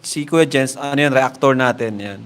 si Kuya Jens, ano yun, reactor natin yan.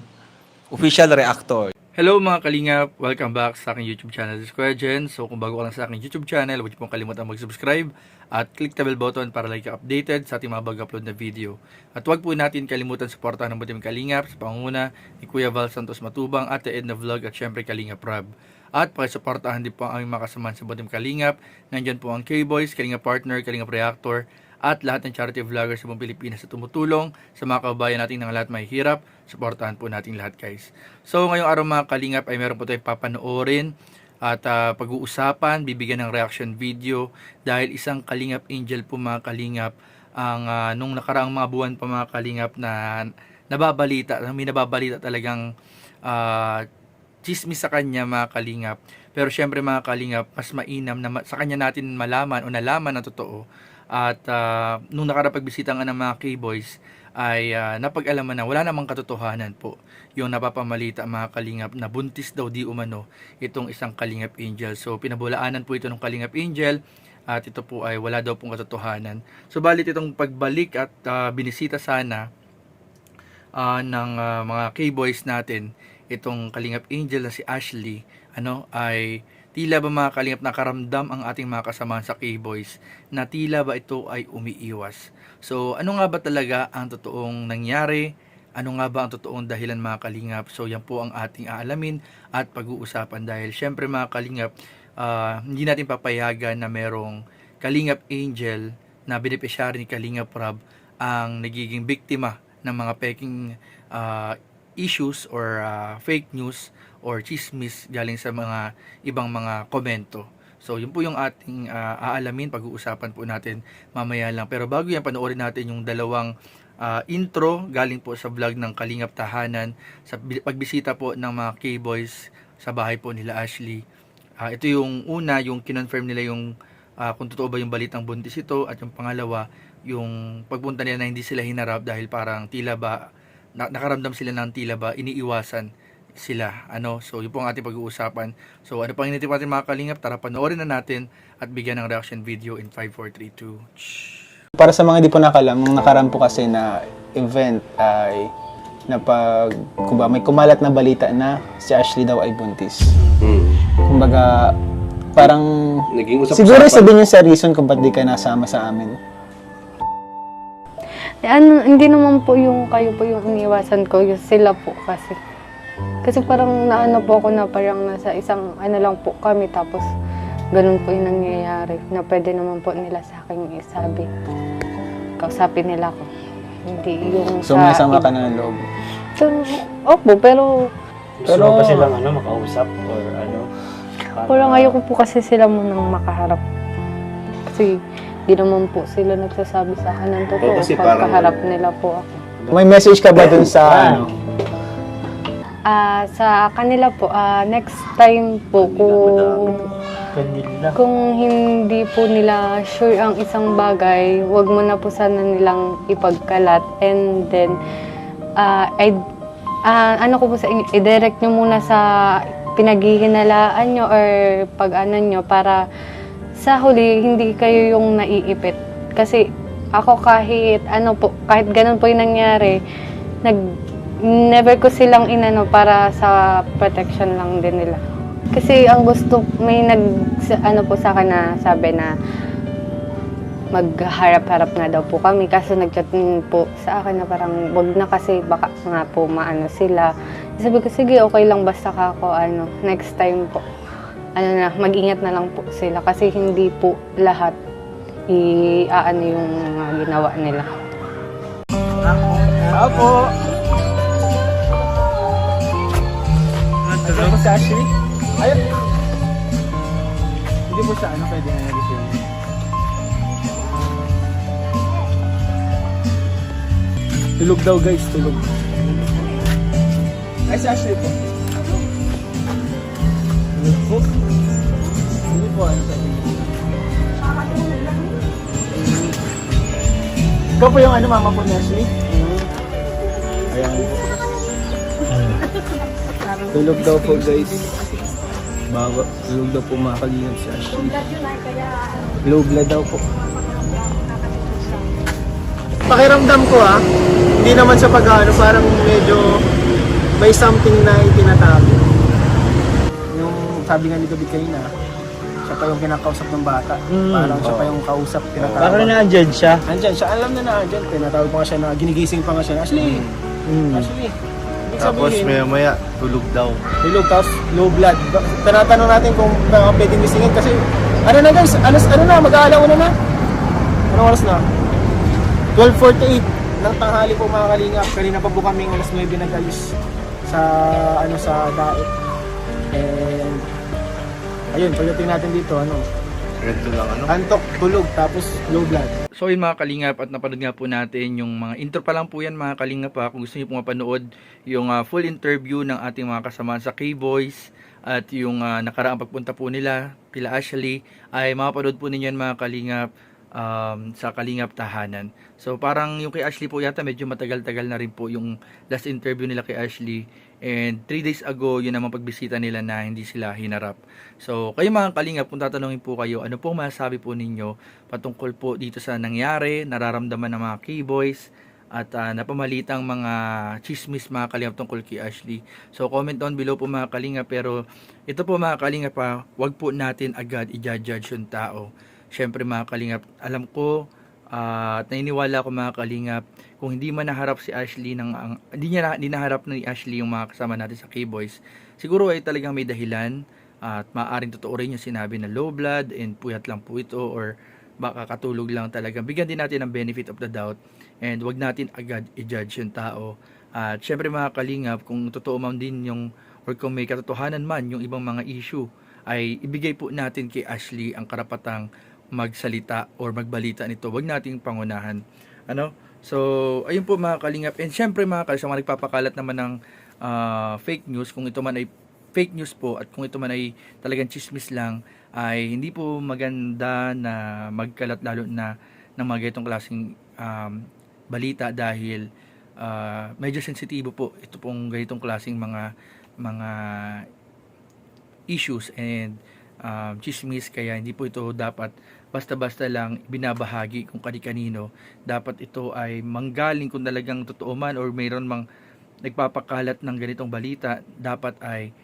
Official reactor. Hello mga kalingap! Welcome back sa aking YouTube channel, this is Kuya Jen. So kung bago ka lang sa aking YouTube channel, huwag niyo pong kalimutan mag-subscribe at click the bell button para like updated sa ating mga bago-upload na video. At huwag po natin kalimutan suportahan ng buting kalingap sa pangunguna ni Kuya Val Santos Matubang at The Edna Vlog at syempre Kalingap Rob. At pakisuportahan din po ang aming mga kasamahan sa buting kalingap. Nandyan po ang K-Boys, Kalingap Partner, Kalingap Reactor, at lahat ng charity vloggers sa buong Pilipinas na tumutulong sa mga kababayan natin ng lahat may hirap. Suportahan po natin lahat, guys. So ngayong araw mga kalingap ay meron po tayong papanoorin at pag-uusapan, bibigyan ng reaction video dahil isang Kalingap Angel po mga kalingap ang nung nakaraang mga buwan pa mga kalingap na may nababalita talagang chismis sa kanya mga kalingap. Pero syempre mga kalingap, mas mainam na sa kanya natin malaman o nalaman na totoo. At nung nakarapagbisita nga ng mga K-Boys ay napag-alaman na wala namang katotohanan po yung napapamalita mga kalingap na buntis daw di umano itong isang Kalingap Angel. So pinabulaanan po ito ng Kalingap Angel at ito po ay wala daw pong katotohanan. So balit itong pagbalik at binisita sana ng mga K-Boys natin itong Kalingap Angel na si Ashley ay tila ba mga kalingap nakaramdam ang ating mga kasamahan sa K-Boys na tila ba ito ay umiiwas. So ano nga ba talaga ang totoong nangyari? Ano nga ba ang totoong dahilan mga kalingap? So yan po ang ating aalamin at pag-uusapan dahil syempre mga kalingap hindi natin papayagan na merong Kalingap Angel na beneficiary ni Kalingap Rob ang nagiging biktima ng mga peking issues or fake news or chismis galing sa mga ibang mga komento. So yun po yung ating aalamin, pag-uusapan po natin mamaya lang. Pero bago yan, panoorin natin yung dalawang intro galing po sa vlog ng Kalingap Tahanan sa pagbisita po ng mga K-Boys sa bahay po nila Ashley. Ito yung una, yung kinonfirm nila yung kung totoo ba yung balitang buntis ito, at yung pangalawa, yung pagpunta nila na hindi sila hinarap dahil parang tila ba nakaramdam sila ng tila ba iniiwasan sila. So yun po ang ating pag-uusapan. So ano pang hinintay natin mga kalingap, tara panoorin na natin at bigyan ng reaction video in 5, 4, 3, 2. Para sa mga hindi po nakalam, nung nakaraan po kasi na event ay may kumalat na balita na si Ashley daw ay buntis. Kumbaga, parang siguro sabihin niyo sa reason kung ba't di ka nasama sa amin. Hindi naman po yung kayo po yung iniwasan ko, yung sila po kasi. Kasi parang naano po ako na parang nasa isang lang po kami tapos ganun po yung nangyayari na pwede naman po nila sa akin isabi. Kausapin nila ako. Hindi yung So may sama ka na ng loob? Opo, pero Gusto mo ba silang makausap or ano? parang ayoko po kasi sila munang makaharap. Kasi di naman po sila nagsasabi sa akin ng totoo pagkaharap nila po ako. May message ka ba dun sa Sa kanila po, next time po kung hindi po nila sure ang isang bagay, wag mo na po sana nilang ipagkalat, and then ko po sa inyo, i-direct nyo muna sa pinaghihinalaan nyo or pag-ano nyo para sa huli hindi kayo yung naiipit. Kasi ako kahit ganun po yung nangyari, never ko silang inano para sa protection lang din nila. Kasi ang gusto, may po sa akin na sabi na magharap-harap na daw po kami. Kaso nag-chat po sa akin na parang wag na kasi baka nga po maano sila. Sabi ko, sige, okay lang basta ako next time po. Mag-ingat na lang po sila kasi hindi po lahat yung mga ginawa nila. Apo! Ano po si Ashley? Ayun! Hindi po siya pwede na nag-isip. Tulog daw guys, tulog. Ay si Ashley po. Tulog po. Hindi po sabi niya. Ikaw po yung mama po ni Ashley? Ayan. Tulog daw po guys. Tulog daw po mga kalingap si Ashley. Low blood daw po. pakiramdam ko hindi naman sa pag-ano, parang medyo may something na itinatago. Yung sabi nga ni David kanina, siya pa yung kinakausap ng bata. Parang siya pa yung kausap, tinatawag. Parang naandyan siya. Andyan siya, alam na andyan. Tinatawag pa nga siya na, ginigising pa nga siya. Ashley! Ashley! Ibig Tapos sabihin, maya tulog daw. Hilog, tapos low blood. Tinatanong natin kung baka pwedeng gisingin kasi ano na guys, ano na, mag-aalauna na. Anong oras na? 12:48 ng tanghali po mga kalingap. Kanina pa po kaming alas 9 nag-alis sa sa daet. And ayun, pagdating natin dito, Ganito lang antok, tulog, tapos low blood. So yun mga kalingap, at napanood nga po natin yung mga intro pa lang po yan mga kalingap kung gusto niyo po mapanood yung full interview ng ating mga kasamahan sa K-Boys at yung nakaraang pagpunta po nila kila Ashley, ay mapanood po ninyo yan mga kalingap sa Kalingap Tahanan. So parang yung kay Ashley po yata medyo matagal-tagal na rin po yung last interview nila kay Ashley, and 3 days ago yun naman pagbisita nila na hindi sila hinarap. So kayo mga kalingap, kung tatanungin po kayo, ano po masasabi po ninyo patungkol po dito sa nangyari, nararamdaman ng mga K-Boys at napamalitang mga chismis mga kalingap tungkol kay Ashley. So comment down below po mga kalingap. Pero ito po mga kalingap, wag po natin agad i-judge yung tao. Syempre mga kalingap, alam ko at naniniwala ko mga kalingap, kung hindi man naharap si Ashley hindi naharap ni Ashley yung mga kasama natin sa K-Boys, siguro ay talagang may dahilan, at maaaring totoo rin yung sinabi na low blood and puyat lang po ito, or baka katulog lang talaga. Bigyan din natin ng benefit of the doubt, and wag natin agad i-judge yung tao. At syempre mga kalingap, kung totoo man din yung, or kung may katotohanan man yung ibang mga issue, ay ibigay po natin kay Ashley ang karapatang magsalita or magbalita nito. Wag nating pangunahan. So ayun po mga kalingap. And syempre mga kalingap, sa mga nagpapakalat naman ng fake news, kung ito man ay fake news po at kung ito man ay talagang chismis lang, ay hindi po maganda na magkalat, lalo na ng mga ganitong klaseng balita, dahil medyo sensitibo po ito pong ganitong klaseng mga issues and chismis. Kaya hindi po ito dapat basta-basta lang binabahagi kung kani-kanino. Dapat ito ay manggaling, kung talagang totoo man or mayroon mang nagpapakalat ng ganitong balita, dapat ay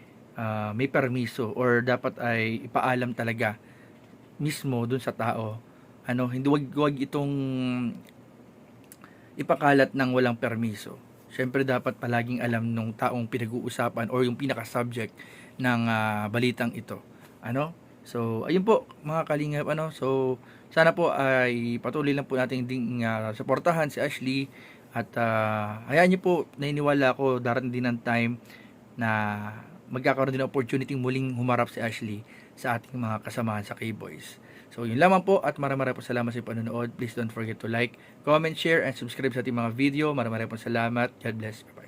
may permiso, or dapat ay ipaalam talaga mismo dun sa tao. Hindi, wag itong ipakalat ng walang permiso. Syempre dapat palaging alam nung taong pinag-uusapan or yung pinaka-subject ng balitang ito. So ayun po mga kalingap. So sana po ay patuloy lang po natin ding suportahan si Ashley, at hayaan niyo po, naniniwala ako darating din ng time na magkakaroon din ng opportunity muling humarap si Ashley sa ating mga kasamahan sa K-Boys. So yun lamang po, at maraming po salamat sa panonood. Please don't forget to like, comment, share, and subscribe sa ating mga video. Maraming po salamat. God bless. Bye-bye.